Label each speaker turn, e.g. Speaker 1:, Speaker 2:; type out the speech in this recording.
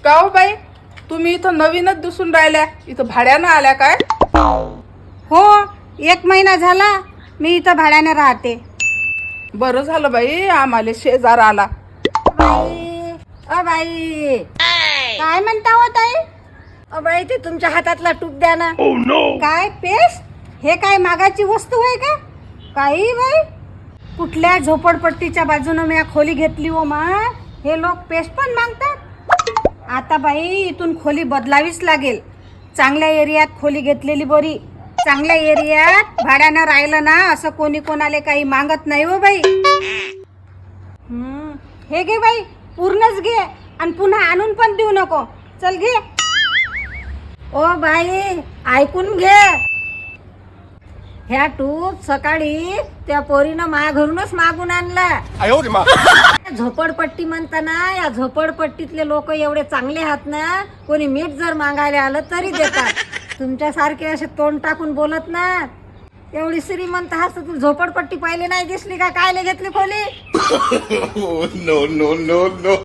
Speaker 1: का हो बाई, तुम्ही इथं नवीनच दिसून राहिल्या, इथं भाड्यानं आल्या काय?
Speaker 2: हो, 1 महिना झाला मी इथं भाड्याने राहते.
Speaker 1: बरं झालं बाई, आम्हाला शेजार आला.
Speaker 2: बाई काय म्हणता हो ताई? बाई ते तुमच्या हातातला टूप द्या ना. काय पेस्ट? हे काय मागाची वस्तू आहे का? काही बाई, कुठल्या झोपडपट्टीच्या बाजूनं मी खोली घेतली हो मा, हे लोक पेस्ट पण मागतात. आता बाई इथून खोली बदलावीच लागेल. चांगल्या एरियात खोली घेतलेली बरी. चांगल्या एरियात भाड्यानं राहिलं ना, असं कोणी कोणाला काही मागत नाही हो बाई. हे घे बाई, पूर्णच घे आणि पुन्हा आणून पण देऊ नको. चल घे. ओ बाई ऐकून घे, ह्या टूप सकाळी त्या पोरीनं माझ्या घरूनच मागून आणला. झोपडपट्टी म्हणताना या झोपडपट्टीतले लोक एवढे चांगले आहात ना, कोणी मीठ जर मागायला आलं तरी देतात. तुमच्यासारखे असे तोंड टाकून बोलत ना. एवढी श्रीमंत हास तू झोपडपट्टी पाहिली नाही दिसली का? कायले घेतली खोली?
Speaker 3: No, no, no, no.